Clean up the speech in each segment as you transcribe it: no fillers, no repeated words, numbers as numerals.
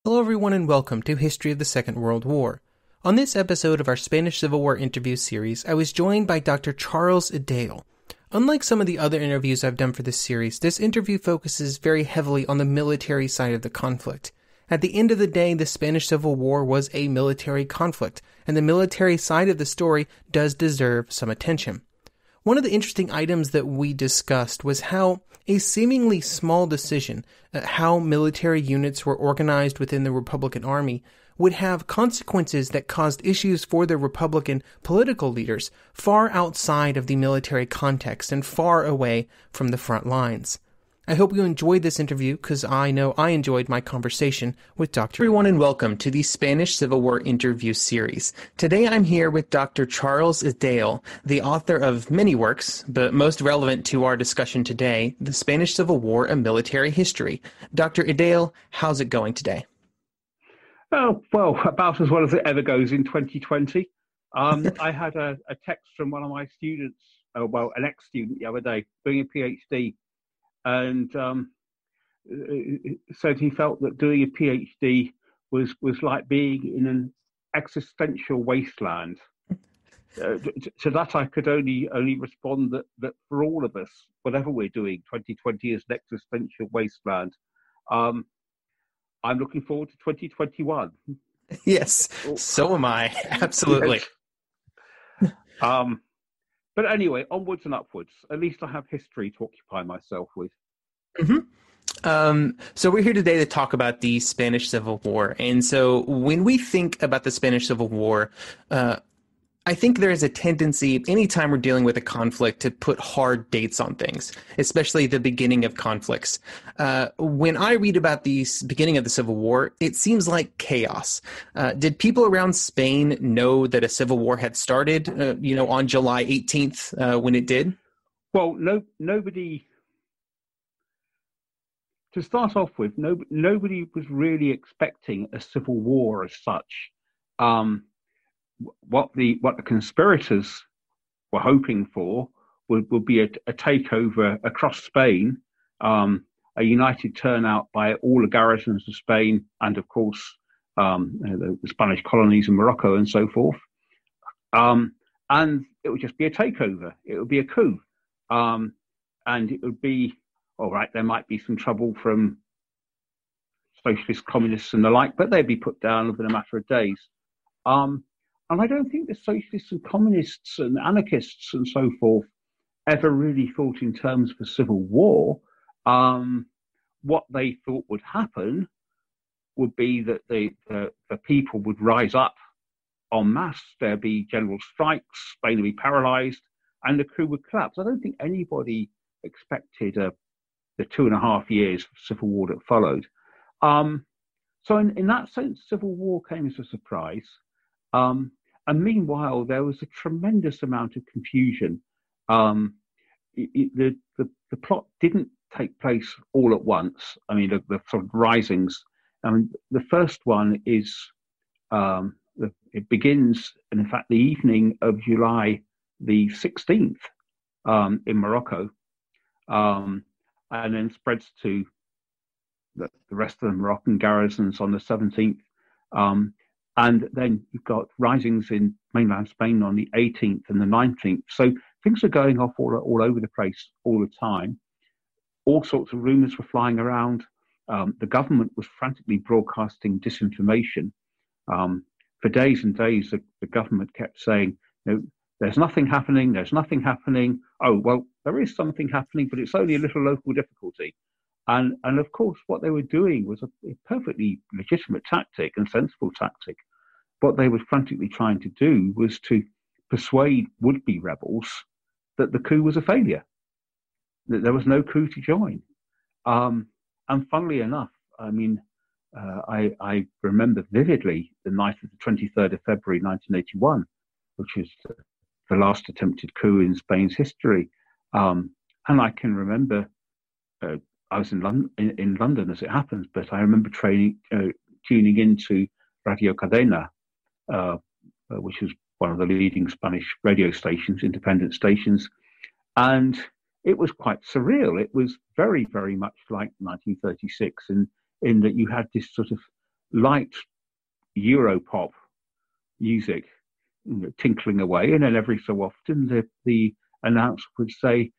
Hello everyone and welcome to History of the Second World War. On this episode of our Spanish Civil War interview series, I was joined by Dr. Charles Esdaile. Unlike some of the other interviews I've done for this series, this interview focuses very heavily on the military side of the conflict. At the end of the day, the Spanish Civil War was a military conflict, and the military side of the story does deserve some attention. One of the interesting items that we discussed was how a seemingly small decision, how military units were organized within the Republican Army, would have consequences that caused issues for the Republican political leaders far outside of the military context and far away from the front lines. I hope you enjoyed this interview because I know I enjoyed my conversation with Dr. Everyone and welcome to the Spanish Civil War interview series. Today I'm here with Dr. Charles Esdaile, the author of many works, but most relevant to our discussion today, The Spanish Civil War, A Military History. Dr. Esdaile, how's it going today? Oh, well, about as well as it ever goes in 2020. I had a text from one of my students, an ex-student the other day, doing a PhD, and said he felt that doing a PhD was like being in an existential wasteland. To that, I could only respond that for all of us, whatever we're doing, 2020 is an existential wasteland. I'm looking forward to 2021. Yes, so am I. Absolutely. Yes. But anyway, onwards and upwards. At least I have history to occupy myself with. Mm-hmm. So we're here today to talk about the Spanish Civil War. And so when we think about the Spanish Civil War, I think there is a tendency, anytime we're dealing with a conflict, to put hard dates on things, especially the beginning of conflicts. When I read about the beginning of the Civil War, it seems like chaos. Did people around Spain know that a civil war had started, on July 18th when it did? Well, nobody. To start off with, nobody was really expecting a civil war as such. What the conspirators were hoping for would be a takeover across Spain, a united turnout by all the garrisons of Spain, and of course the Spanish colonies in Morocco and so forth. And it would just be a takeover. It would be a coup, and it would be all right. There might be some trouble from socialists, communists, and the like, but they'd be put down within a matter of days. And I don't think the socialists and communists and anarchists and so forth ever really thought in terms of a civil war. What they thought would happen would be that the people would rise up en masse. There'd be general strikes, Spain would be paralyzed, and the coup would collapse. I don't think anybody expected the 2.5 years of civil war that followed. So in that sense, civil war came as a surprise. And meanwhile, there was a tremendous amount of confusion. The plot didn't take place all at once. I mean, the sort of risings. I mean, the first one is it begins, and in fact, the evening of July the 16th in Morocco, and then spreads to the rest of the Moroccan garrisons on the 17th. And then you've got risings in mainland Spain on the 18th and the 19th. So things are going off all over the place all the time. All sorts of rumours were flying around. The government was frantically broadcasting disinformation. For days and days, the government kept saying, there's nothing happening, there's nothing happening. Oh, well, there is something happening, but it's only a little local difficulty. And of course, what they were doing was a perfectly legitimate tactic and sensible tactic. What they were frantically trying to do was to persuade would-be rebels that the coup was a failure, that there was no coup to join. And funnily enough, I mean, I remember vividly the night of the 23rd of February, 1981, which is the last attempted coup in Spain's history. And I can remember... I was in London as it happens, but I remember tuning into Radio Cadena, which was one of the leading Spanish radio stations, independent stations, and it was quite surreal. It was very, very much like 1936 in that you had this sort of light Europop music tinkling away, and then every so often the announcer would say,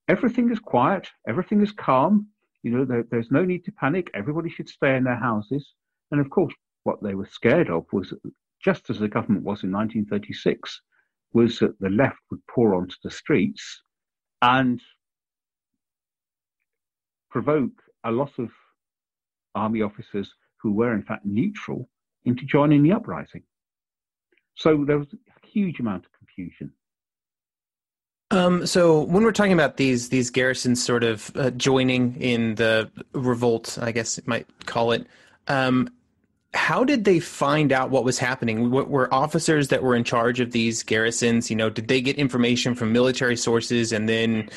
everything is quiet, everything is calm, there's no need to panic, everybody should stay in their houses. And of course, what they were scared of was, just as the government was in 1936, was that the left would pour onto the streets and provoke a lot of army officers who were in fact neutral into joining the uprising. So there was a huge amount of confusion. So when we're talking about these garrisons sort of joining in the revolt, I guess you might call it, how did they find out what was happening? Were officers that were in charge of these garrisons, did they get information from military sources and then,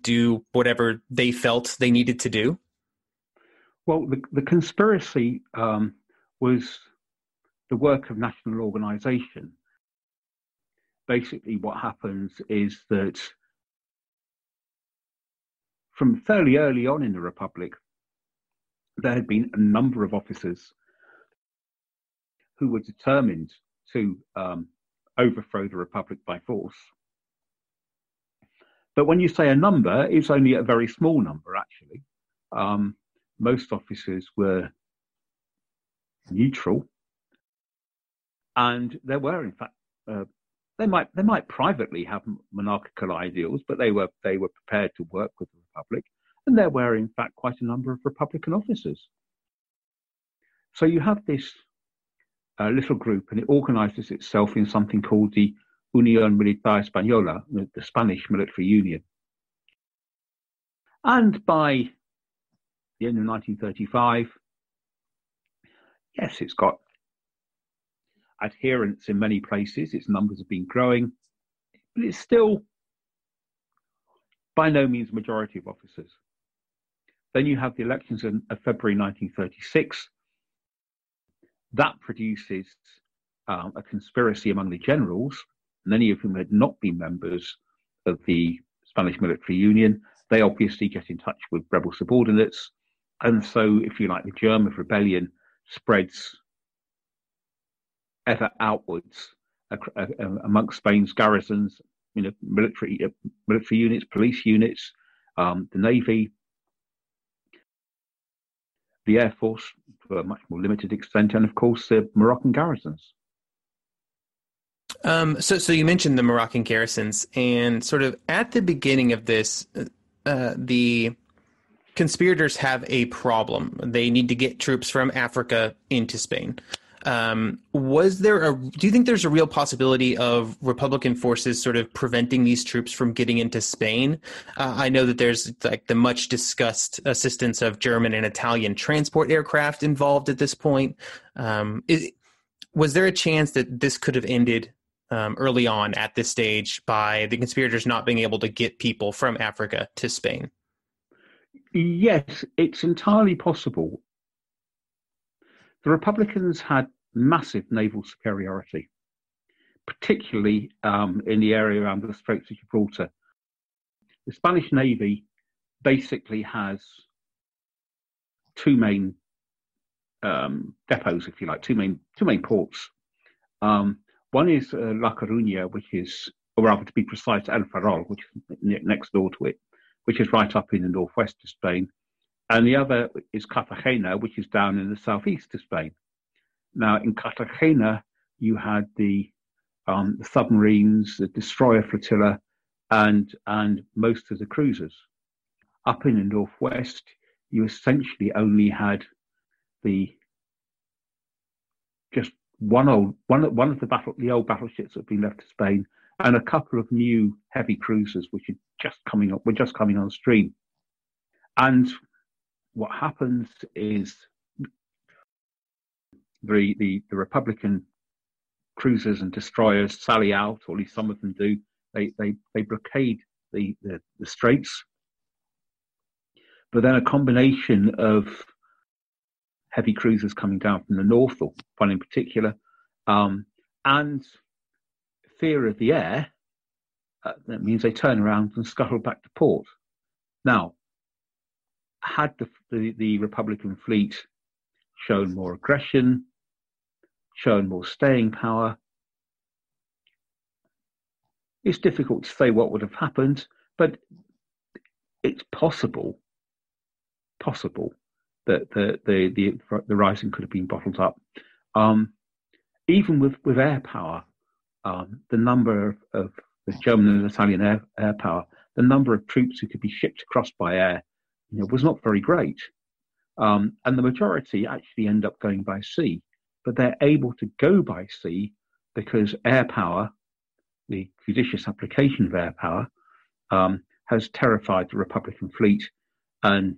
do whatever they felt they needed to do? Well, the conspiracy was the work of national organization. Basically, what happens is that from fairly early on in the Republic, there had been a number of officers who were determined to overthrow the Republic by force. But when you say a number, it's only a very small number, actually. Most officers were neutral, and there were, in fact, they might privately have monarchical ideals, but they were prepared to work with the Republic, and there were, in fact, quite a number of Republican officers. So you have this little group, and it organizes itself in something called the Unión Militar Española, the Spanish military union. And by the end of 1935, yes, it's got adherents in many places, its numbers have been growing, but it's still by no means a majority of officers. Then you have the elections of February 1936. That produces a conspiracy among the generals, many of whom had not been members of the Spanish military union. They obviously get in touch with rebel subordinates. And so, if you like, the germ of rebellion spreads ever outwards amongst Spain's garrisons, military units, police units, the Navy, the Air Force to a much more limited extent, and of course the Moroccan garrisons. So you mentioned the Moroccan garrisons, and sort of at the beginning of this, the conspirators have a problem. They need to get troops from Africa into Spain. Do you think there's a real possibility of Republican forces sort of preventing these troops from getting into Spain? I know that there's like the much discussed assistance of German and Italian transport aircraft involved at this point. Was there a chance that this could have ended early on at this stage by the conspirators not being able to get people from Africa to Spain? Yes, it's entirely possible. The Republicans had massive naval superiority, particularly in the area around the Straits of Gibraltar. The Spanish Navy basically has two main depots, if you like, two main ports. One is La Coruña, which is, or rather to be precise, El Ferrol, which is next door to it, which is right up in the northwest of Spain. And the other is Cartagena, which is down in the southeast of Spain. Now, in Cartagena, you had the submarines, the destroyer flotilla, and most of the cruisers. Up in the northwest, you essentially only had just one of the old battleships that had been left to Spain, and a couple of new heavy cruisers which were just coming on stream. And what happens is the Republican cruisers and destroyers sally out, or at least some of them do. They blockade the straits, but then a combination of heavy cruisers coming down from the north, or one in particular, and fear of the air, that means they turn around and scuttle back to port. Now, had the Republican fleet shown more aggression, shown more staying power, it's difficult to say what would have happened, but it's possible that the rising could have been bottled up. Even with air power, the number of the German and Italian air power, the number of troops who could be shipped across by air, was not very great. And the majority actually end up going by sea, but they're able to go by sea because air power, the judicious application of air power, has terrified the Republican fleet and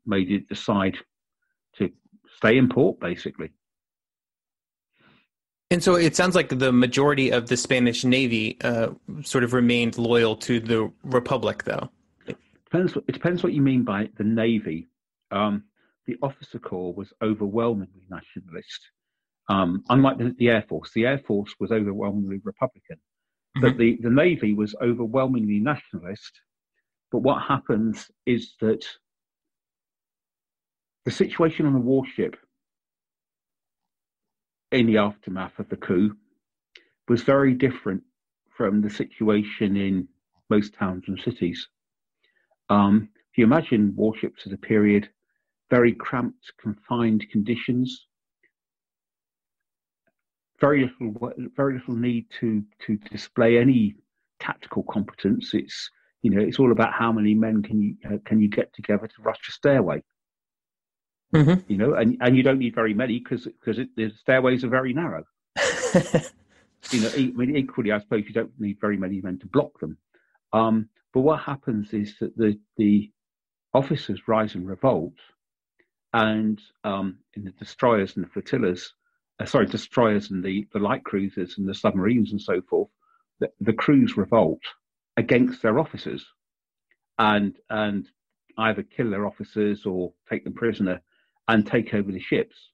made it decide to stay in port, basically. And so it sounds like the majority of the Spanish Navy sort of remained loyal to the Republic, though. It depends what you mean by the Navy. The officer corps was overwhelmingly nationalist. Unlike the Air Force was overwhelmingly Republican. Mm-hmm. But the Navy was overwhelmingly nationalist. But what happens is that the situation on a warship in the aftermath of the coup was very different from the situation in most towns and cities. If you imagine warships at a period, very cramped, confined conditions, very little need to display any tactical competence. It's all about how many men can you get together to rush a stairway. Mm-hmm. And you don't need very many because the stairways are very narrow. Equally, I suppose you don't need very many men to block them. But what happens is that the officers rise and revolt, and in the destroyers and the flotillas, destroyers and the light cruisers and the submarines and so forth, the crews revolt against their officers, and either kill their officers or take them prisoner and take over the ships.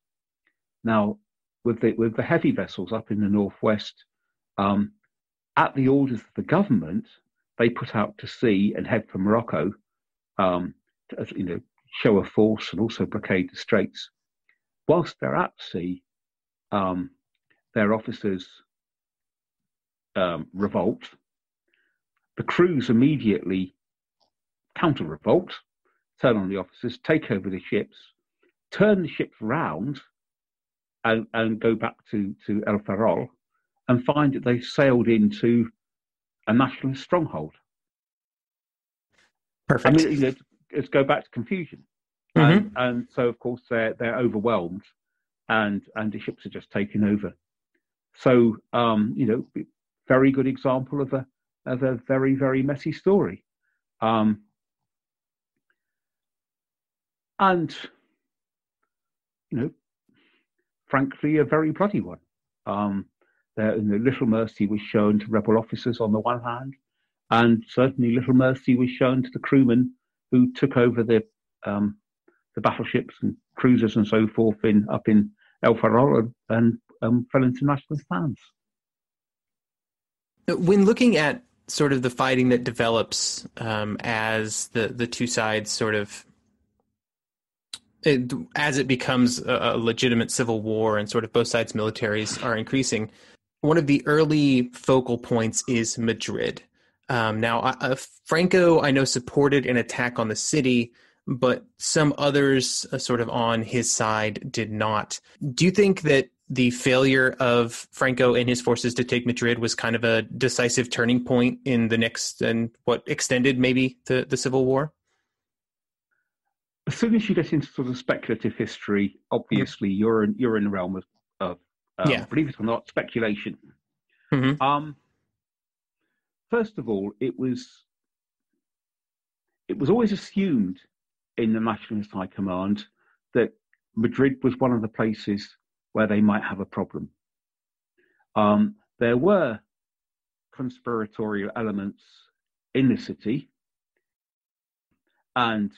Now, with the heavy vessels up in the northwest, at the orders of the government, they put out to sea and head for Morocco, to show a force and also blockade the straits. Whilst they're at sea, their officers revolt. The crews immediately counter-revolt, turn on the officers, take over the ships, turn the ships round and go back to El Ferrol and find that they've sailed into a nationalist stronghold. Perfect. Let's go back to confusion. Mm-hmm. And so, of course, they're overwhelmed and the ships are just taken over. So, very good example of a very, very messy story. And frankly, a very bloody one. Little mercy was shown to rebel officers on the one hand, and certainly little mercy was shown to the crewmen who took over the battleships and cruisers and so forth up in El Ferrol and fell into nationalist hands. When looking at sort of the fighting that develops as the two sides sort of as it becomes a legitimate civil war and sort of both sides' militaries are increasing, one of the early focal points is Madrid. Now, Franco, I know, supported an attack on the city, but some others sort of on his side did not. Do you think that the failure of Franco and his forces to take Madrid was kind of a decisive turning point in the next and what extended maybe the Civil War? As soon as you get into sort of speculative history, obviously mm-hmm. you're in the realm of believe it or not, speculation. Mm-hmm. First of all, it was always assumed in the Nationalist High Command that Madrid was one of the places where they might have a problem. There were conspiratorial elements in the city, and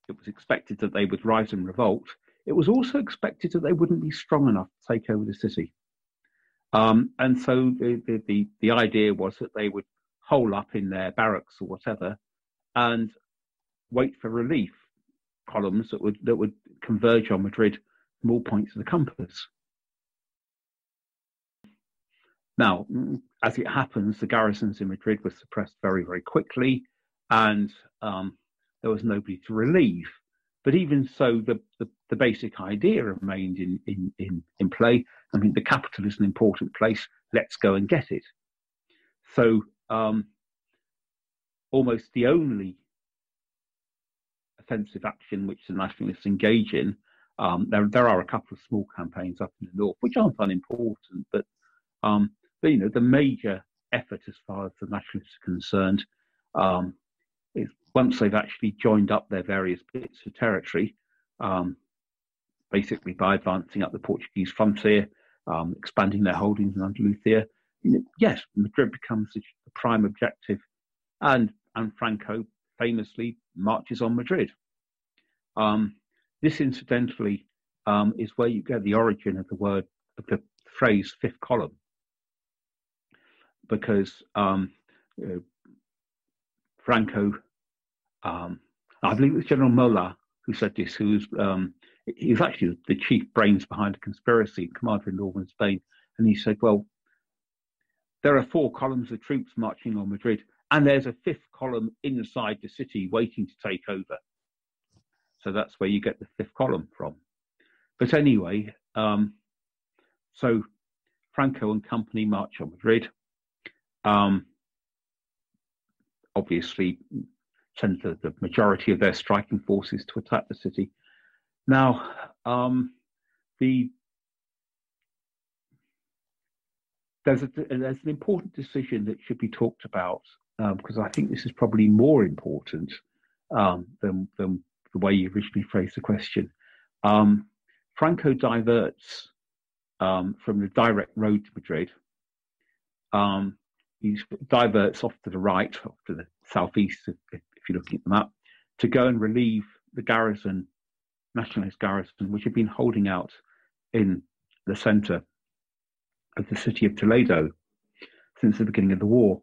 it was expected that they would rise and revolt. It was also expected that they wouldn't be strong enough to take over the city. And so the idea was that they would hole up in their barracks or whatever and wait for relief. columns that would converge on Madrid from all points of the compass. Now, as it happens, the garrisons in Madrid were suppressed very, very quickly, and there was nobody to relieve. But even so, the basic idea remained in play. I mean, the capital is an important place. Let's go and get it. So almost the only offensive action which the Nationalists engage in, there are a couple of small campaigns up in the north, which aren't unimportant, but the major effort as far as the Nationalists are concerned is once they've actually joined up their various bits of territory, basically by advancing up the Portuguese frontier, expanding their holdings in Andalusia, yes, Madrid becomes the prime objective, and Franco famously marches on Madrid. This, incidentally, is where you get the origin of the phrase fifth column, because Franco, I believe it was General Mola who said this, he was actually the chief brains behind a conspiracy, commander in northern Spain, and he said, well, there are 4 columns of troops marching on Madrid, and there's a 5th column inside the city waiting to take over. So that's where you get the 5th column from. But anyway, so Franco and company march on Madrid. Obviously, send the majority of their striking forces to attack the city. Now, there's an important decision that should be talked about, because I think this is probably more important than the way you originally phrased the question. Franco diverts from the direct road to Madrid. He diverts off to the right, off to the southeast, if you're looking at the map, to go and relieve the garrison, Nationalist garrison, which had been holding out in the centre of the city of Toledo since the beginning of the war.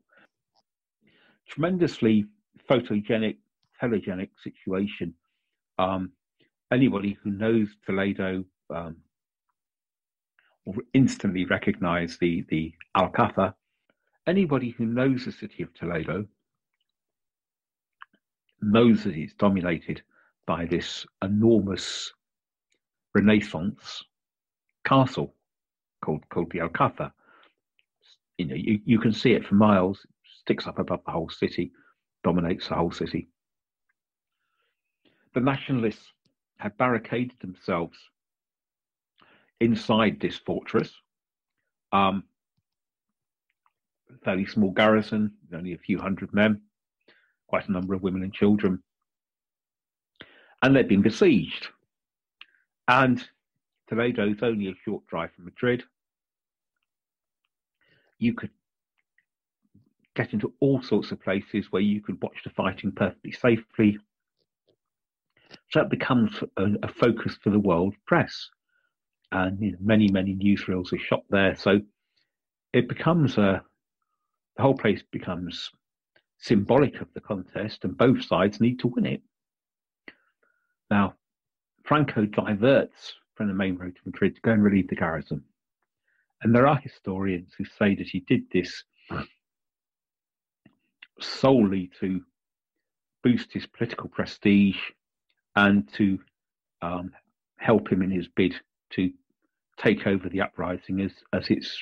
Tremendously photogenic, telegenic situation. Anybody who knows Toledo will instantly recognise the Alcázar. Anybody who knows the city of Toledo knows that it's dominated by this enormous Renaissance castle called the Alcázar. You can see it for miles. It sticks up above the whole city, dominates the whole city. The Nationalists had barricaded themselves inside this fortress. Fairly small garrison, only a few hundred men, quite a number of women and children. And they'd been besieged. And Toledo is only a short drive from Madrid. You could get into all sorts of places where you could watch the fighting perfectly safely. So it becomes a focus for the world press. And many, many newsreels are shot there. So it becomes the whole place becomes symbolic of the contest, and both sides need to win it. Now, Franco diverts from the main road to Madrid to go and relieve the garrison. And there are historians who say that he did this solely to boost his political prestige and to help him in his bid to take over the uprising as its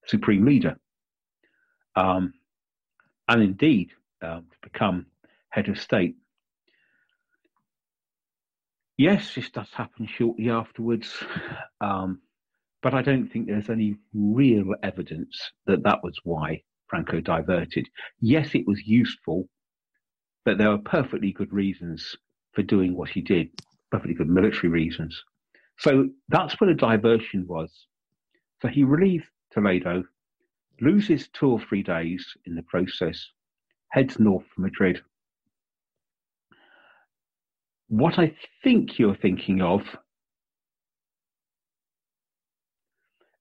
supreme leader. And indeed, to become head of state. Yes, this does happen shortly afterwards, but I don't think there's any real evidence that that was why Franco diverted. Yes, it was useful, but there were perfectly good reasons for doing what he did, perfectly good military reasons. So that's where the diversion was. So he relieves Toledo, loses 2 or 3 days in the process, heads north for Madrid. What I think you're thinking of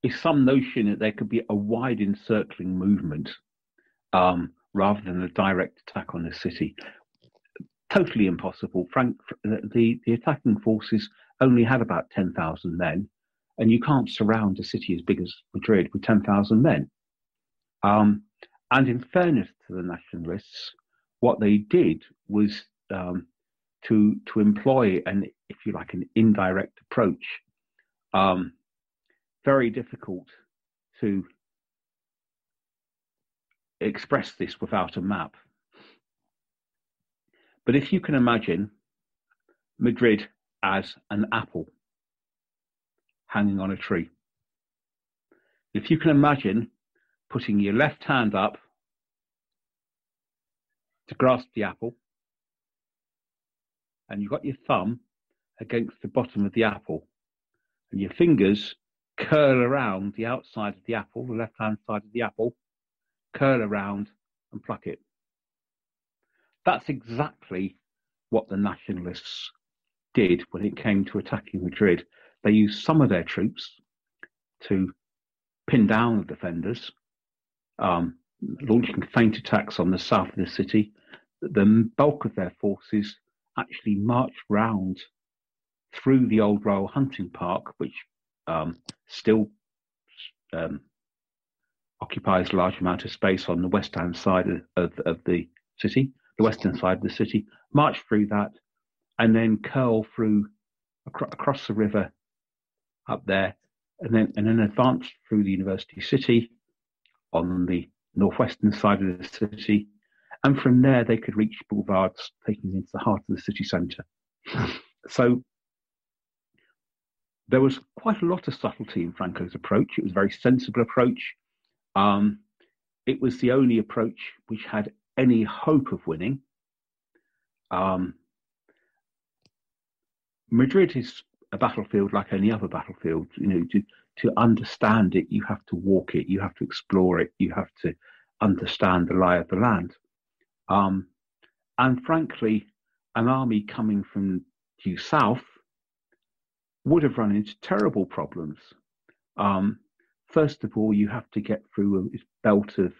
is some notion that there could be a wide encircling movement rather than a direct attack on the city. totally impossible. The attacking forces only had about 10,000 men, and you can't surround a city as big as Madrid with 10,000 men. And in fairness to the Nationalists, what they did was to employ if you like, an indirect approach. Very difficult to express this without a map. But if you can imagine Madrid as an apple hanging on a tree, if you can imagine putting your left hand up to grasp the apple, and you've got your thumb against the bottom of the apple, and your fingers curl around the outside of the apple, the left-hand side of the apple, curl around and pluck it. That's exactly what the Nationalists did when it came to attacking Madrid. They used some of their troops to pin down the defenders, launching feint attacks on the south of the city. The bulk of their forces actually marched round through the old Royal Hunting Park, which still occupies a large amount of space on the western side of the city, march through that, and then curl through across the river up there, and then advance through the university city on the northwestern side of the city, and from there they could reach boulevards taking into the heart of the city centre. So there was quite a lot of subtlety in Franco's approach. It was a very sensible approach. It was the only approach which had any hope of winning. Madrid is a battlefield like any other battlefield. You know, to understand it, you have to walk it, you have to explore it, you have to understand the lie of the land. And frankly, an army coming from due south would have run into terrible problems. First of all, you have to get through a belt of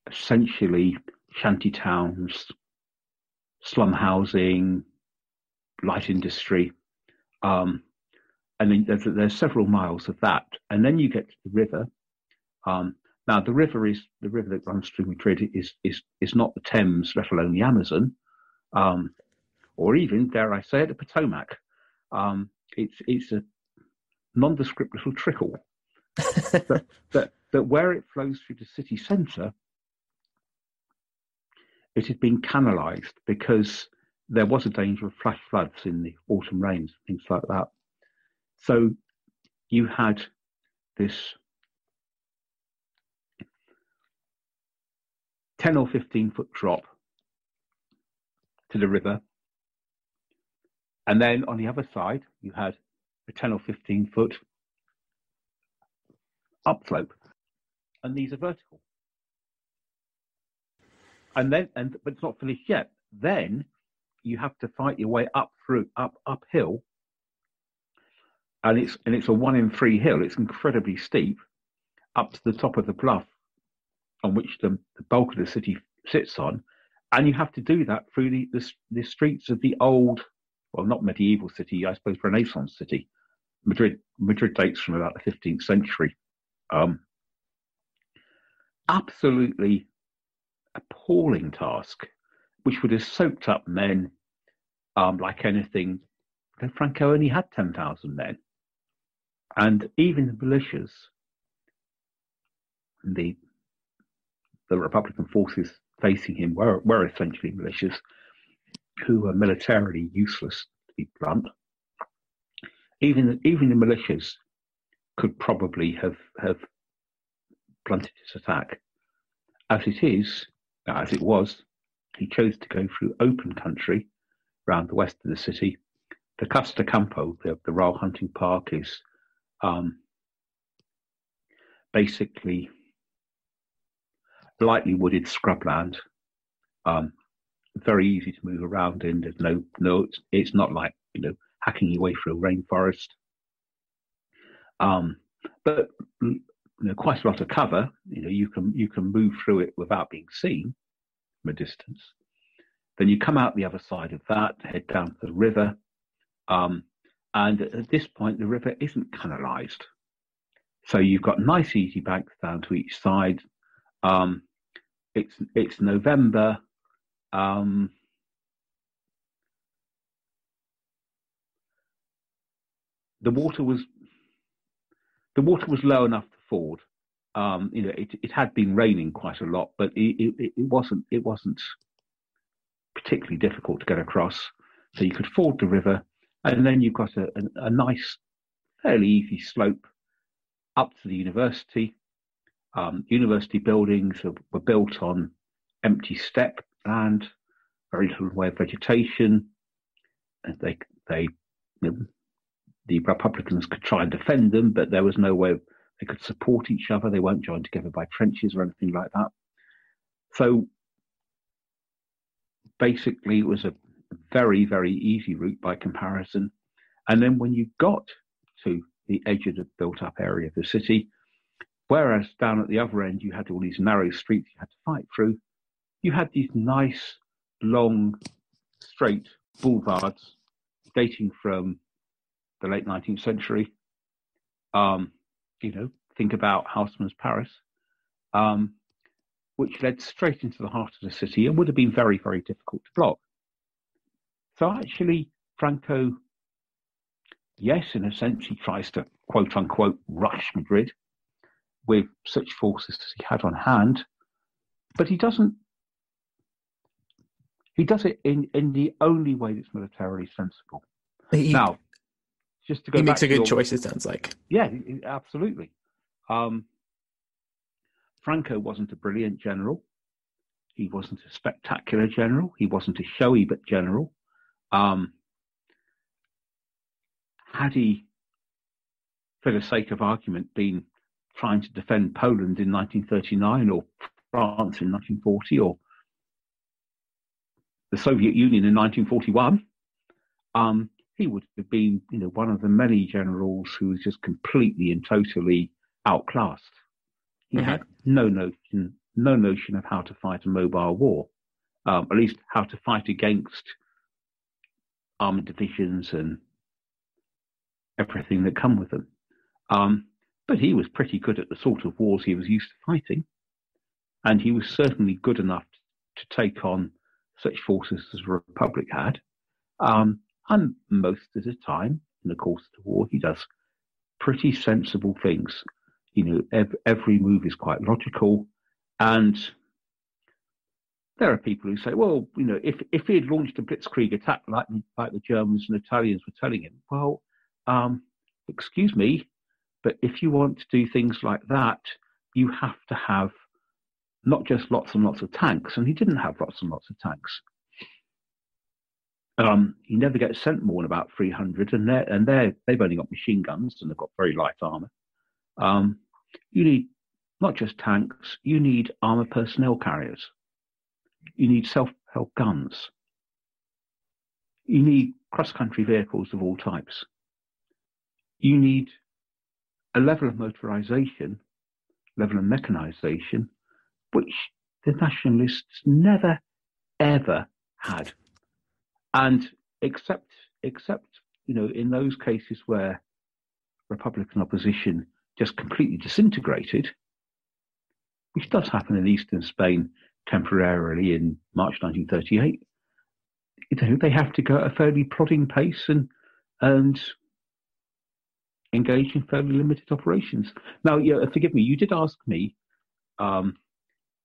essentially shanty towns, slum housing, light industry, and then there's several miles of that, and then you get to the river. Now the river that runs through Madrid is not the Thames, let alone the Amazon, or even, dare I say it, the Potomac. It's a nondescript little trickle. that where it flows through the city centre, it had been canalised because there was a danger of flash floods in the autumn rains, things like that. So you had this 10 or 15 foot drop to the river. And then on the other side, you had a 10 or 15 foot upslope. And these are vertical. But it's not finished yet. Then you have to fight your way uphill. And it's a 1 in 3 hill. It's incredibly steep up to the top of the bluff on which the bulk of the city sits on. And you have to do that through the streets of the old, well, not medieval city, I suppose Renaissance city. Madrid dates from about the 15th century. Absolutely appalling task, which would have soaked up men like anything. Franco only had 10,000 men. And even the militias, the Republican forces facing him were essentially militias who were militarily useless, to be blunt. Even the militias could probably have blunted his attack. As it was, he chose to go through open country around the west of the city. The Costa Campo, the Royal Hunting Park, is basically lightly wooded scrubland, very easy to move around in. There's it's not like hacking your way through a rainforest, but quite a lot of cover. You can move through it without being seen from a distance. Then you come out the other side of that, head down to the river. And at this point, the river isn't canalised. So you've got nice, easy banks down to each side. It's November. The water was low enough to ford. It had been raining quite a lot, but it wasn't particularly difficult to get across. So you could ford the river, and then you've got a nice, fairly easy slope up to the university. University buildings were built on empty steppe land, very little way of vegetation. And the Republicans could try and defend them, but there was no way they could support each other. They weren't joined together by trenches or anything like that. So basically, it was a very, very easy route by comparison. And then when you got to the edge of the built-up area of the city, whereas down at the other end, you had all these narrow streets you had to fight through, you had these nice, long, straight boulevards dating from the late 19th century. Think about Haussmann's Paris, which led straight into the heart of the city and would have been very, very difficult to block. So actually, Franco, yes, in a sense, he tries to, quote unquote, rush Madrid with such forces as he had on hand, but he does it in the only way that's militarily sensible. Now, just to go he back makes a to good choice, it sounds like. Yeah, absolutely. Franco wasn't a brilliant general. He wasn't a spectacular general. He wasn't a showy but general. Had he, for the sake of argument, been trying to defend Poland in 1939 or France in 1940 or the Soviet Union in 1941, he would have been, one of the many generals who was just completely and totally outclassed. He had no notion of how to fight a mobile war, at least how to fight against armored divisions and everything that come with them. But he was pretty good at the sort of wars he was used to fighting, and he was certainly good enough to take on such forces as the Republic had. And most of the time, in the course of the war, he does pretty sensible things. Every move is quite logical. And there are people who say, well, if he had launched a blitzkrieg attack like the Germans and Italians were telling him, well, excuse me, but if you want to do things like that, you have to have not just lots and lots of tanks. And he didn't have lots and lots of tanks. He never gets sent more than about 300, and they've only got machine guns and they've got very light armor. You need not just tanks, you need armor personnel carriers. You need self-propelled guns. You need cross-country vehicles of all types. You need a level of motorization, level of mechanization, which the Nationalists never, ever had. And except in those cases where Republican opposition just completely disintegrated, which does happen in eastern Spain temporarily in March 1938, they have to go at a fairly plodding pace and engage in fairly limited operations. Now, forgive me, you did ask me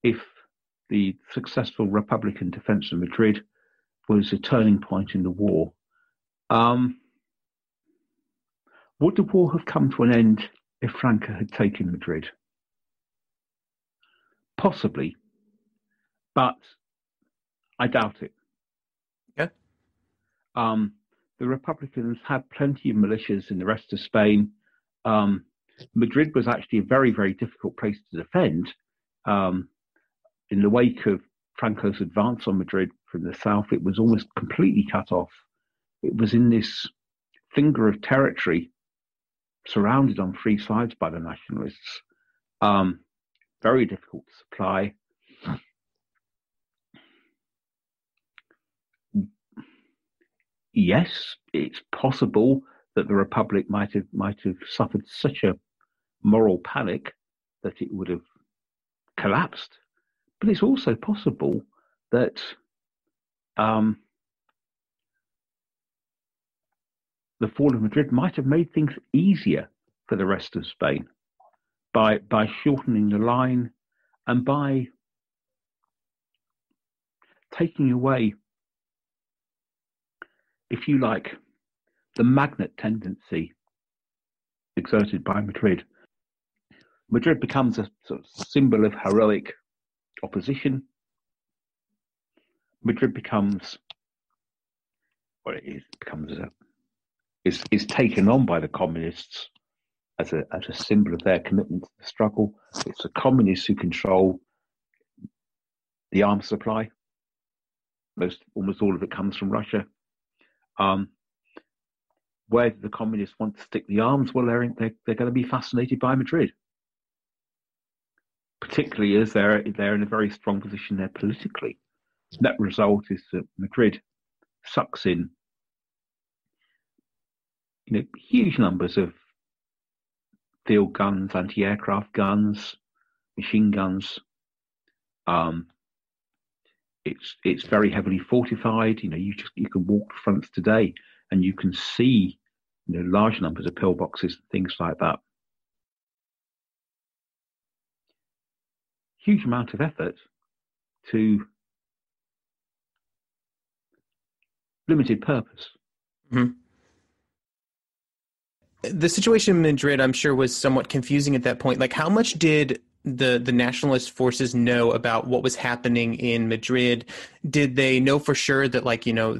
if the successful Republican defense of Madrid was a turning point in the war. Would the war have come to an end if Franco had taken Madrid? Possibly, but I doubt it. Yeah. The Republicans had plenty of militias in the rest of Spain. Madrid was actually a very, very difficult place to defend. In the wake of Franco's advance on Madrid from the south, it was almost completely cut off. It was in this finger of territory, surrounded on three sides by the Nationalists. Very difficult to supply. yes, it's possible that the Republic might have suffered such a moral panic that it would have collapsed. But it's also possible that the fall of Madrid might have made things easier for the rest of Spain by shortening the line and by taking away, if you like, the magnet tendency exerted by Madrid. Madrid becomes a sort of symbol of heroic opposition. Madrid becomes what it is, is taken on by the communists as a symbol of their commitment to the struggle. It's the communists who control the arms supply. Almost all of it comes from Russia. Where do the communists want to stick the arms? Well, they're going to be fascinated by Madrid, particularly as they're in a very strong position there politically. Net result is that Madrid sucks in, huge numbers of field guns, anti-aircraft guns, machine guns. It's very heavily fortified. You can walk the fronts today and you can see large numbers of pillboxes and things like that. Huge amount of effort to limited purpose. Mm-hmm. The situation in Madrid, I'm sure, was somewhat confusing at that point. Like, how much did the nationalist forces know about what was happening in Madrid? Did they know for sure that,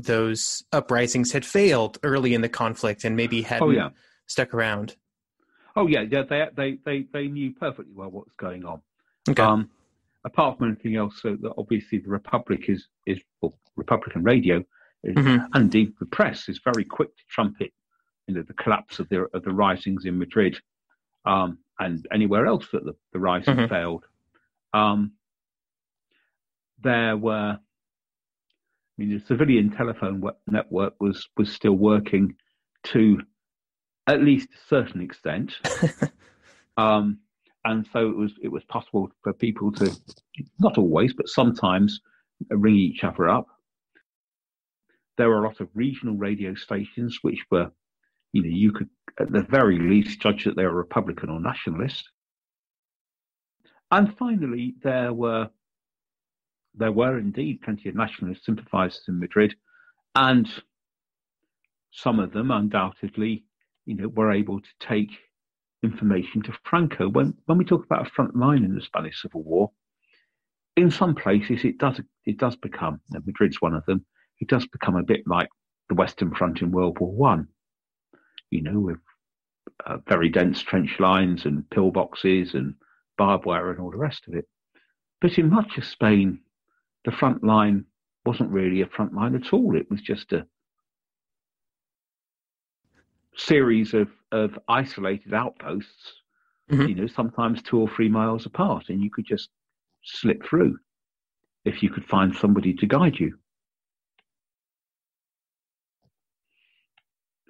those uprisings had failed early in the conflict and maybe hadn't stuck around? Oh yeah, they knew perfectly well what was going on. Okay. Apart from anything else, so that obviously the Republic Republican radio, mm-hmm. and indeed the press is very quick to trumpet, the collapse of the risings in Madrid, and anywhere else that the rising mm-hmm. failed. There were, the civilian telephone network was still working to at least a certain extent. And so it was possible for people to, not always, but sometimes, ring each other up. There were a lot of regional radio stations which were, you could at the very least judge that they were Republican or Nationalist. And finally, there were indeed plenty of Nationalist sympathizers in Madrid, and some of them undoubtedly, were able to take information to Franco. When we talk about a front line in the Spanish Civil War, in some places it does become, Madrid's one of them, it does become a bit like the Western Front in World War One, with very dense trench lines and pillboxes and barbed wire and all the rest of it. But in much of Spain, the front line wasn't really a front line at all. It was just a series of isolated outposts, mm-hmm. Sometimes 2 or 3 miles apart, and you could just slip through if you could find somebody to guide you.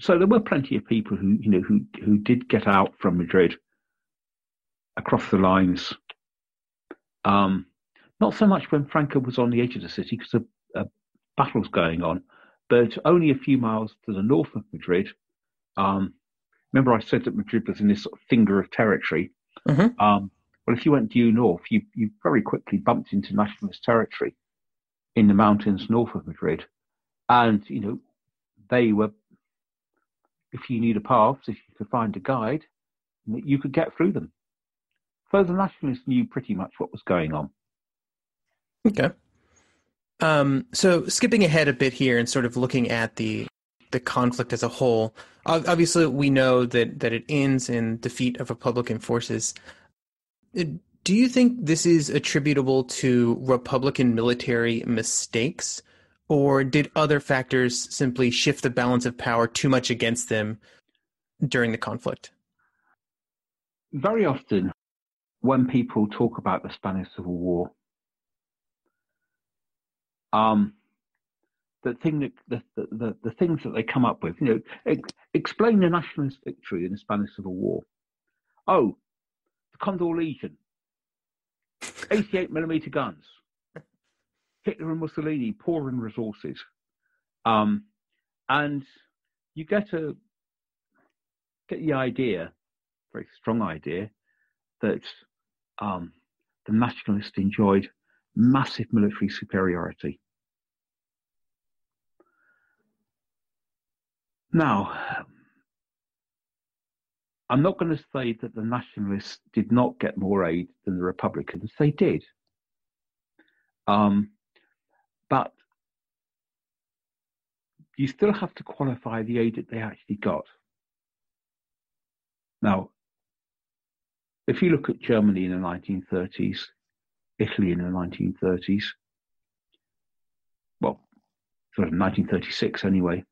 So there were plenty of people who did get out from Madrid across the lines. Not so much when Franco was on the edge of the city because a battle's going on, but only a few miles to the north of Madrid. Remember I said that Madrid was in this sort of finger of territory. Mm-hmm. Well, if you went due north, you very quickly bumped into Nationalist territory in the mountains north of Madrid. And, they were, if you knew the paths, if you could find a guide, you could get through them. So the Nationalists knew pretty much what was going on. Okay. So skipping ahead a bit here and sort of looking at the conflict as a whole, obviously we know that it ends in defeat of Republican forces. Do you think this is attributable to Republican military mistakes, or did other factors simply shift the balance of power too much against them during the conflict? Very often, when people talk about the Spanish Civil War, the thing that the things that they come up with, explain the nationalist victory in the Spanish Civil War. Oh, the Condor Legion, 88mm guns. Hitler and Mussolini poor in resources, and you get the idea, very strong idea, that the nationalists enjoyed massive military superiority. Now, I'm not going to say that the nationalists did not get more aid than the Republicans. They did. But you still have to qualify the aid that they actually got. Now, if you look at Germany in the 1930s, Italy in the 1930s, well, sort of 1936 anyway,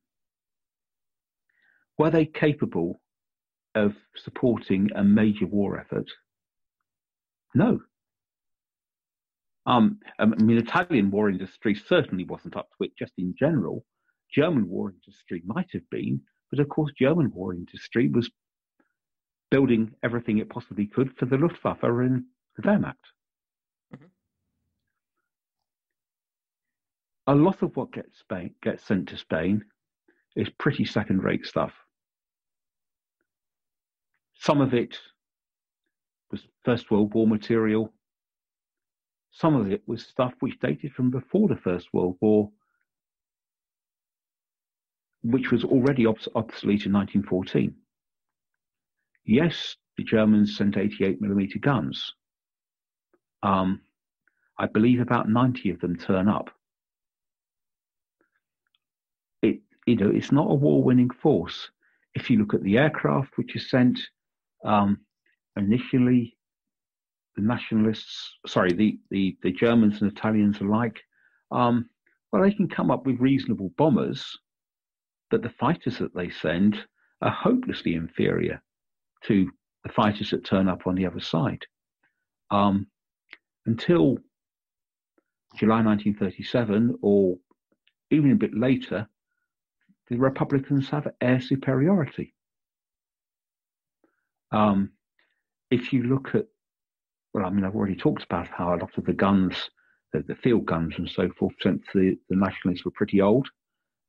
were they capable of supporting a major war effort? No. I mean, Italian war industry certainly wasn't up to it just in general. German war industry might have been, but of course, German war industry was building everything it possibly could for the Luftwaffe and the Wehrmacht. Mm-hmm. A lot of what gets sent to Spain is pretty second-rate stuff. Some of it was First World War material. Some of it was stuff which dated from before the First World War, which was already obsolete in 1914. Yes, the Germans sent 88mm guns. I believe about 90 of them turn up. It's not a war-winning force. If you look at the aircraft which is sent, initially, the nationalists, the Germans and Italians alike, well, they can come up with reasonable bombers, but the fighters that they send are hopelessly inferior to the fighters that turn up on the other side. Until July 1937, or even a bit later, the Republicans have air superiority. If you look at, well, I mean, I've already talked about how a lot of the guns, the field guns and so forth, since the nationalists were pretty old,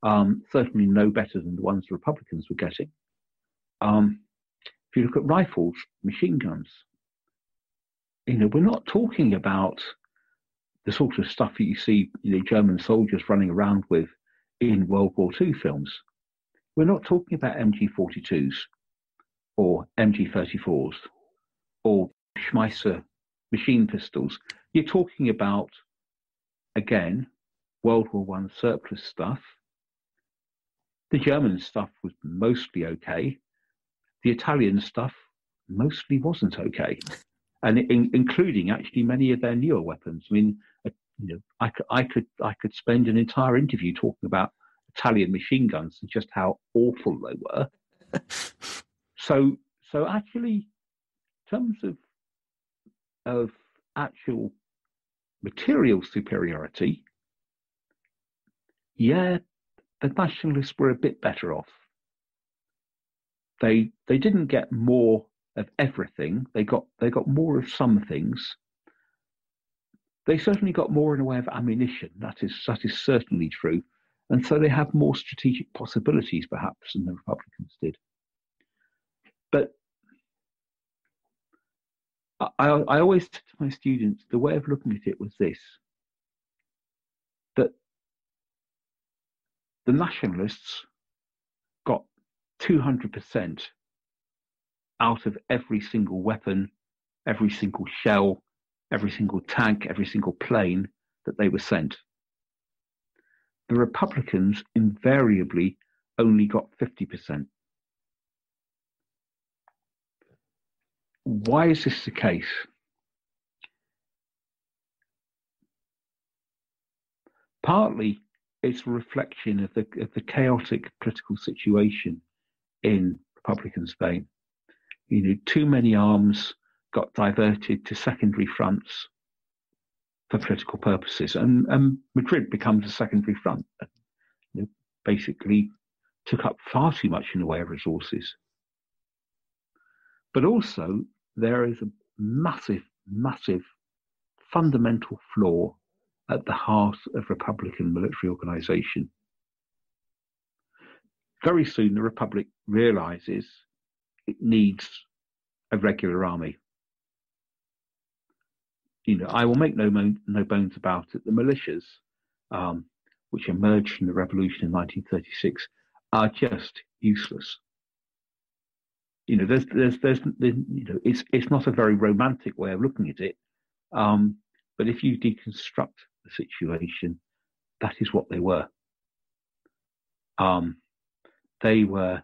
certainly no better than the ones the Republicans were getting. If you look at rifles, machine guns, we're not talking about the sort of stuff that you see German soldiers running around with in World War II films. We're not talking about MG42s or MG34s or Schmeisser machine pistols. You're talking about, again, World War I surplus stuff. The German stuff was mostly okay. The Italian stuff mostly wasn't okay, and including actually many of their newer weapons. I mean, I could spend an entire interview talking about Italian machine guns and just how awful they were. So actually, in terms of actual material superiority, yeah, the nationalists were a bit better off. They didn't get more of everything. They got more of some things. They certainly got more in the way of ammunition. That is certainly true. And so they have more strategic possibilities, perhaps, than the Republicans did. But I always said to my students, the way of looking at it was this, that the nationalists got 200% out of every single weapon, every single shell, every single tank, every single plane that they were sent. The Republicans invariably only got 50%. Why is this the case? Partly it's a reflection of the chaotic political situation in Republican Spain. Too many arms got diverted to secondary fronts for political purposes, and Madrid becomes a secondary front. basically took up far too much in the way of resources. But also, there is a massive, massive fundamental flaw at the heart of Republican military organisation. Very soon, the Republic realises it needs a regular army. I will make no bones about it. The militias, which emerged from the revolution in 1936, are just useless. It's not a very romantic way of looking at it, but if you deconstruct the situation, that is what they were. They were,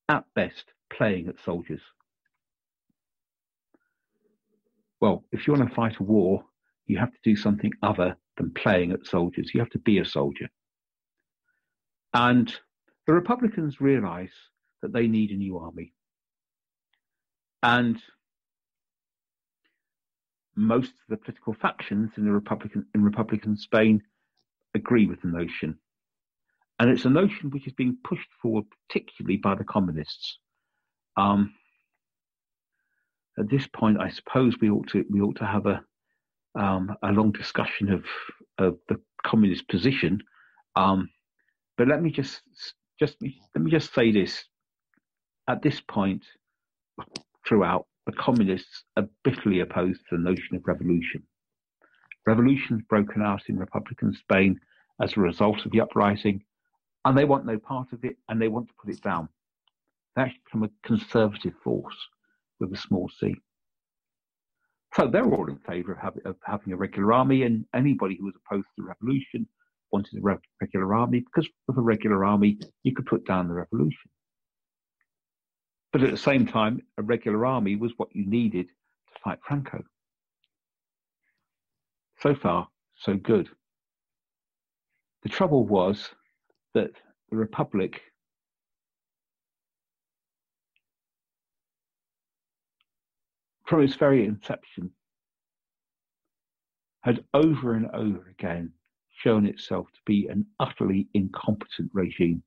at best, playing at soldiers. Well, if you want to fight a war, you have to do something other than playing at soldiers. You have to be a soldier. And the Republicans realise that they need a new army. And most of the political factions in Republican Spain agree with the notion. And it's a notion which is being pushed forward particularly by the communists. At this point, I suppose we ought to have a long discussion of the communist position. But let me just say this: at this point, throughout, the communists are bitterly opposed to the notion of revolution. Revolution's broken out in Republican Spain as a result of the uprising, and they want no part of it, and they want to put it down. They actually become a conservative force with a small c. So they're all in favour of having a regular army, and anybody who was opposed to the revolution wanted a regular army, because with a regular army, you could put down the revolution. But at the same time, a regular army was what you needed to fight Franco. So far, so good. The trouble was that the Republic from its very inception had over and over again shown itself to be an utterly incompetent regime.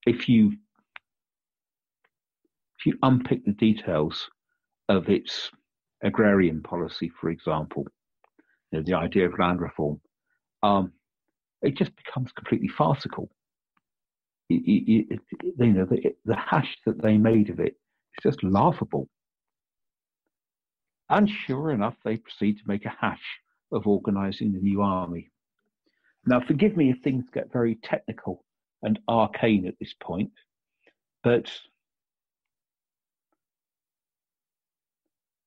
If you unpick the details of its agrarian policy, for example, the idea of land reform, it just becomes completely farcical. The hash that they made of it is just laughable. And sure enough, they proceed to make a hash of organising the new army. Now, forgive me if things get very technical and arcane at this point, but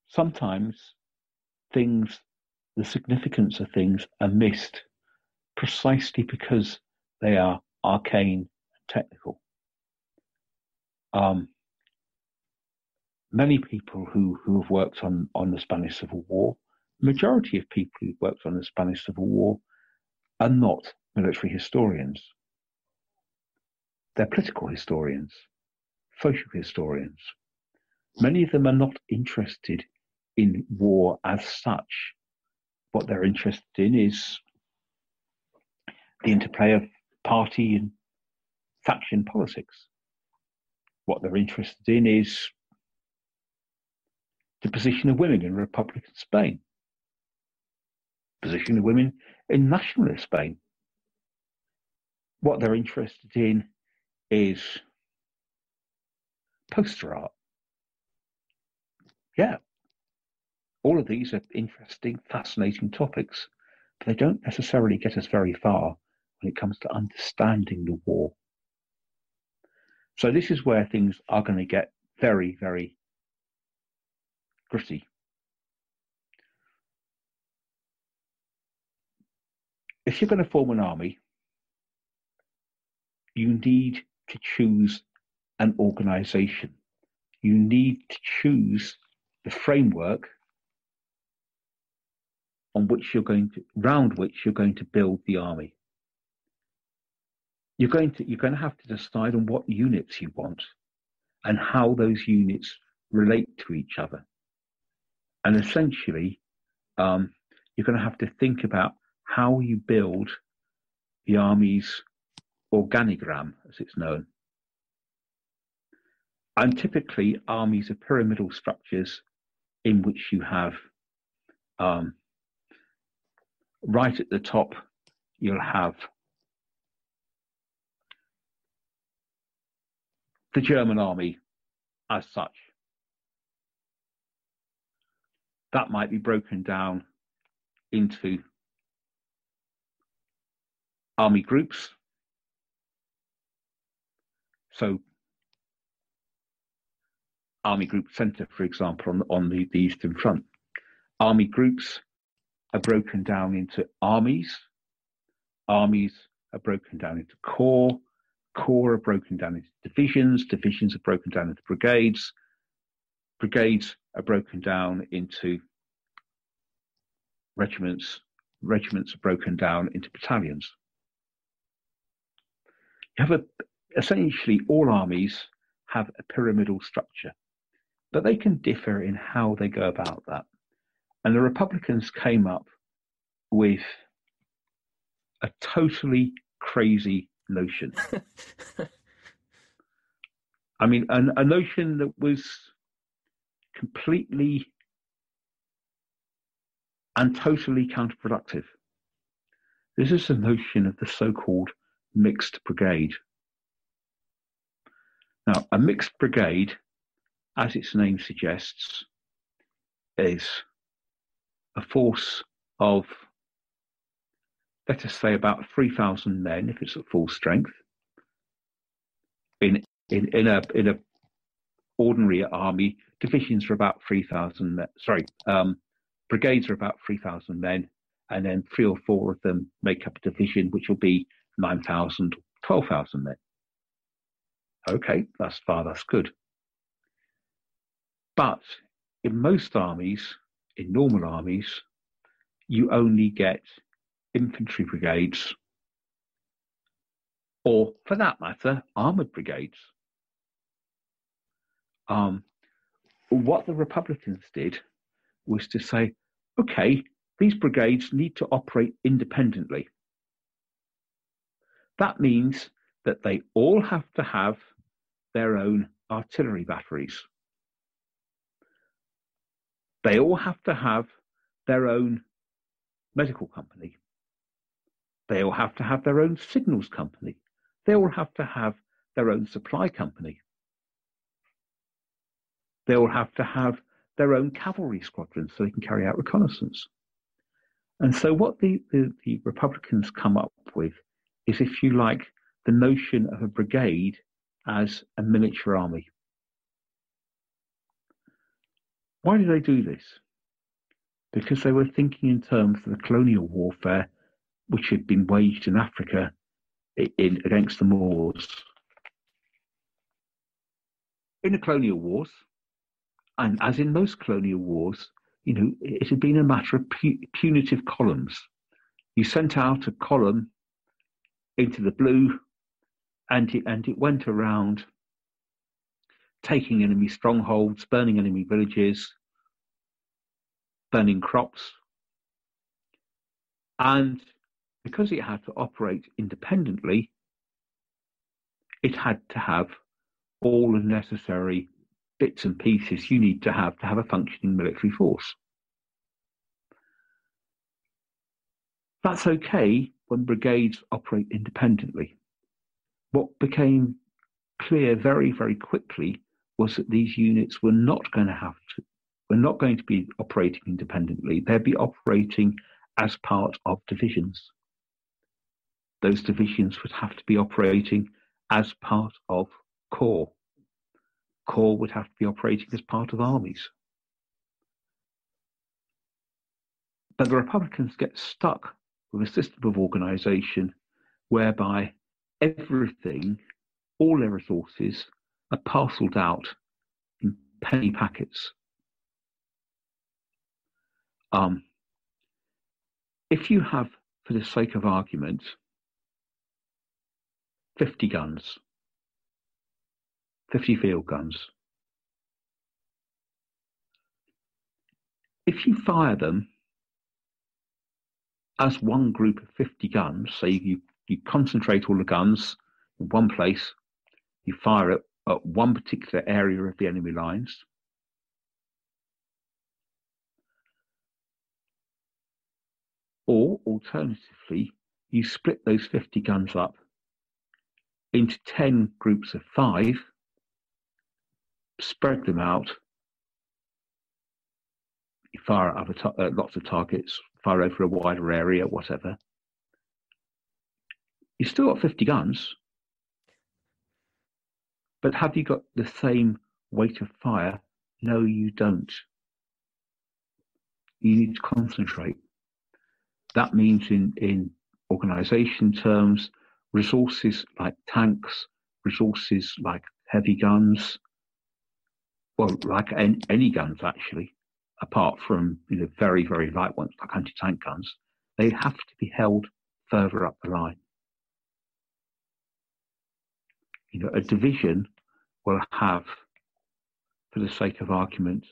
sometimes the significance of things are missed precisely because they are arcane and technical. Many people who have worked on the Spanish Civil War, the majority of people who've worked on the Spanish Civil War are not military historians. They're political historians, social historians. Many of them are not interested in war as such. What they're interested in is the interplay of party and faction politics. What they're interested in is the position of women in Republican Spain, position of women in Nationalist Spain. What they're interested in is poster art. Yeah, all of these are interesting, fascinating topics, but they don't necessarily get us very far when it comes to understanding the war. So this is where things are going to get very, very gritty. If you're going to form an army, you need to choose an organisation. You need to choose the framework around which you're going to build the army. You're going to have to decide on what units you want and how those units relate to each other. And essentially, you're going to have to think about how you build the army's organigram, as it's known. And typically, armies are pyramidal structures in which you have right at the top, you'll have the German army as such. That might be broken down into army groups. So Army Group Centre, for example, on the Eastern Front. Army groups are broken down into armies. Armies are broken down into corps. Corps are broken down into divisions. Divisions are broken down into brigades. Brigades are broken down into regiments. Regiments are broken down into battalions. You have essentially all armies have a pyramidal structure, but they can differ in how they go about that. And the Republicans came up with a totally crazy notion. I mean, a notion that was completely and totally counterproductive. This is the notion of the so-called mixed brigade. Now, a mixed brigade, as its name suggests, is a force of, let us say, about 3,000 men, if it's at full strength. In a ordinary army, divisions are about 3,000 men. Brigades are about 3,000 men, and then 3 or 4 of them make up a division, which will be 9,000, 12,000 men. Okay, that's good. But in most armies, in normal armies, you only get infantry brigades, or for that matter, armored brigades. What the Republicans did was to say, okay, these brigades need to operate independently. That means that they all have to have their own artillery batteries. They all have to have their own medical company. They all have to have their own signals company. They all have to have their own supply company. They all have to have their own cavalry squadrons so they can carry out reconnaissance. And so what the Republicans come up with is, if you like, the notion of a brigade as a miniature army. Why did they do this? Because they were thinking in terms of the colonial warfare which had been waged in Africa against the Moors. In the colonial wars, and as in most colonial wars, it had been a matter of punitive columns. You sent out a column into the blue, and it went around taking enemy strongholds, burning enemy villages, burning crops. And because it had to operate independently, it had to have all the necessary bits and pieces you need to have a functioning military force. That's okay when brigades operate independently. What became clear very, very quickly was that these units were not going to be operating independently. They'd be operating as part of divisions. Those divisions would have to be operating as part of corps. Corps would have to be operating as part of armies. But the Republicans get stuck with a system of organization whereby everything, all their resources, are parceled out in penny packets. If you have, for the sake of argument, 50 guns, 50 field guns, if you fire them as one group of 50 guns. So you concentrate all the guns in one place, you fire it at one particular area of the enemy lines. Or alternatively, you split those 50 guns up into 10 groups of 5, spread them out, you fire at lots of targets, fire over a wider area, whatever. You still got 50 guns, but have you got the same weight of fire? No, you don't. You need to concentrate. That means in organization terms, resources like tanks, resources like heavy guns, well, like any guns actually, apart from very, very light ones like anti-tank guns, they have to be held further up the line. A division will have, for the sake of argument,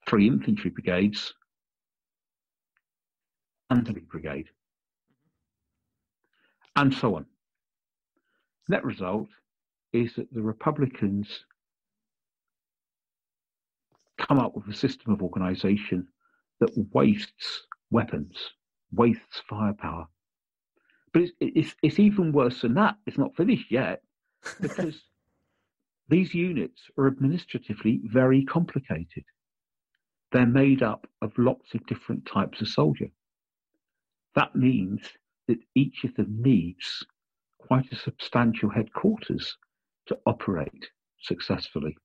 3 infantry brigades and a brigade, and so on. Net result is that the Republicans come up with a system of organisation that wastes weapons, wastes firepower. But it's even worse than that. It's not finished yet, because these units are administratively very complicated. They're made up of lots of different types of soldier. That means that each of them needs quite a substantial headquarters to operate successfully.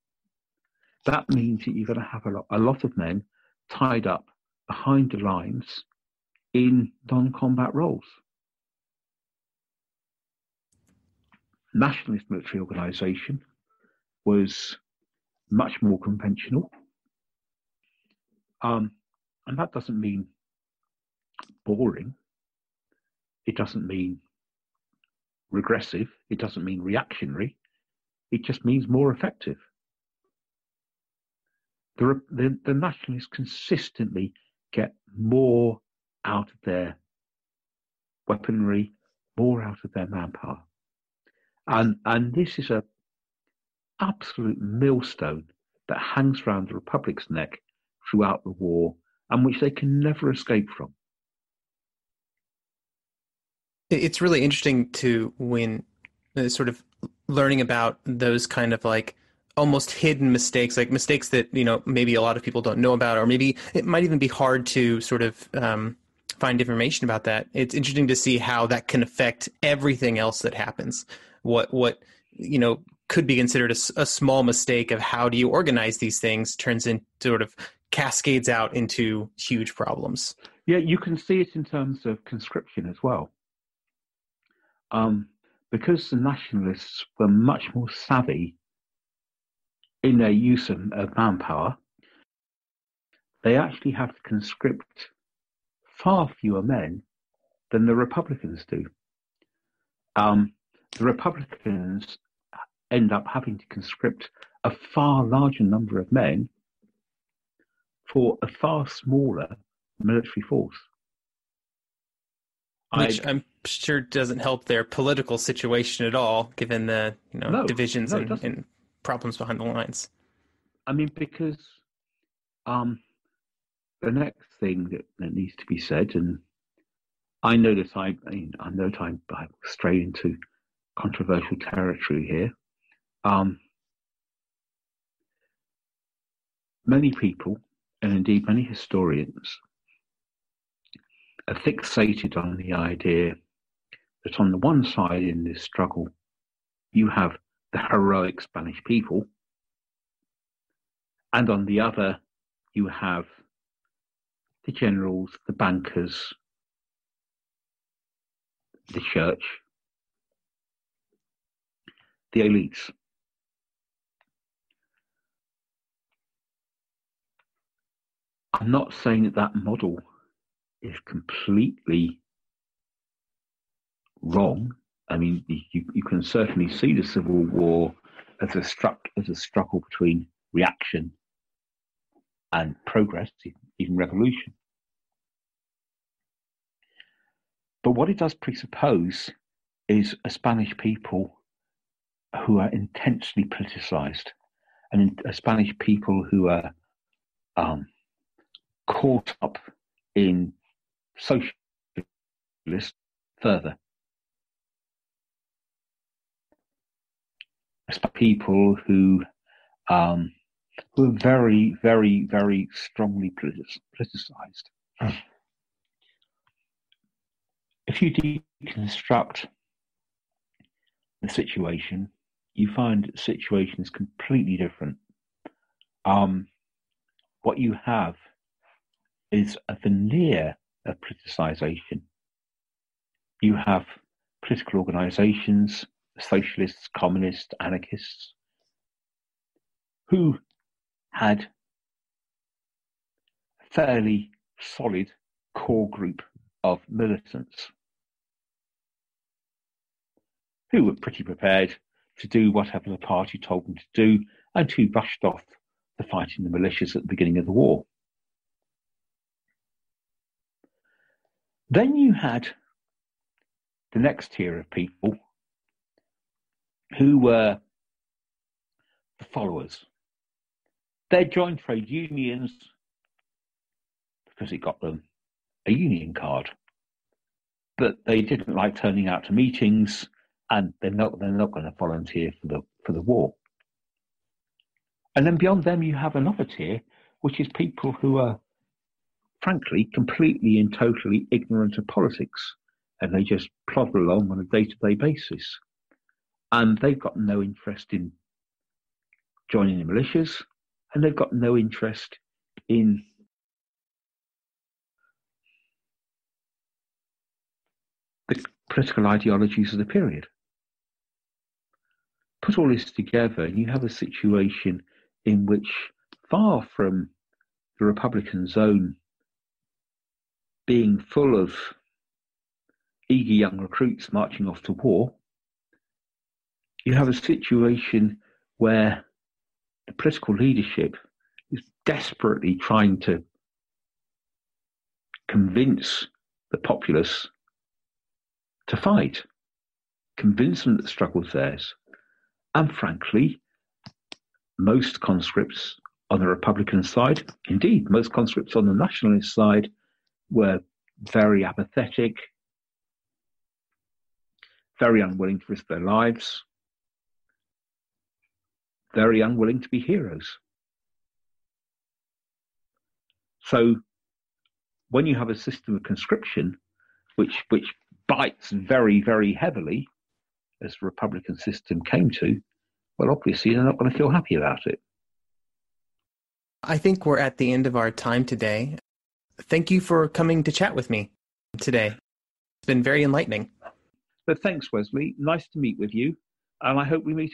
That means that you're going to have a lot of men tied up behind the lines in non-combat roles. Nationalist military organisation was much more conventional. And that doesn't mean boring. It doesn't mean regressive. It doesn't mean reactionary. It just means more effective. The nationalists consistently get more out of their weaponry, more out of their manpower. And this is an absolute millstone that hangs around the Republic's neck throughout the war, and which they can never escape from. It's really interesting when sort of learning about those kind of like almost hidden mistakes, like mistakes that, maybe a lot of people don't know about, or maybe it might even be hard to sort of find information about that. It's interesting to see how that can affect everything else that happens. What could be considered a small mistake of how do you organize these things turns into sort of cascades out into huge problems. Yeah, you can see it in terms of conscription as well. Because the nationalists were much more savvy in their use of manpower, they actually have to conscript far fewer men than the Republicans do. The Republicans end up having to conscript a far larger number of men for a far smaller military force. Which I'm sure doesn't help their political situation at all, given the divisions and problems behind the lines. I mean, because the next thing that needs to be said, and I know that I'm strayed into controversial territory here. Many people, and indeed many historians, are fixated on the idea that on the one side in this struggle, you have the heroic Spanish people, and on the other, you have the generals, the bankers, the church, the elites. I'm not saying that model is completely wrong. I mean, you can certainly see the Civil War as a struggle between reaction and progress, even revolution. But what it does presuppose is a Spanish people who are intensely politicized, and a Spanish people who are caught up in socialist further. People who are very, very, very strongly politicized. If you deconstruct the situation, you find the situation is completely different. What you have is a veneer of politicization. You have political organizations, socialists, communists, anarchists, who had a fairly solid core group of militants who were pretty prepared to do whatever the party told them to do, and who rushed off to fighting the militias at the beginning of the war. Then you had the next tier of people who were the followers. They joined trade unions because it got them a union card, but they didn't like turning out to meetings, and they're not going to volunteer for the war. And then beyond them, you have another tier, which is people who are, frankly, completely and totally ignorant of politics, and they just plod along on a day-to-day basis. And they've got no interest in joining the militias, and they've got no interest in the political ideologies of the period. Put all this together, and you have a situation in which, far from the Republican zone being full of eager young recruits marching off to war, you have a situation where the political leadership is desperately trying to convince the populace to fight, convince them that the struggle is theirs. And frankly, most conscripts on the Republican side, indeed, most conscripts on the Nationalist side, were very apathetic, very unwilling to risk their lives, very unwilling to be heroes. So when you have a system of conscription which bites very, very heavily, as the Republican system came to, well, obviously they're not going to feel happy about it. I think we're at the end of our time today. Thank you for coming to chat with me today. It's been very enlightening. But thanks, Wesley. Nice to meet with you. And I hope we meet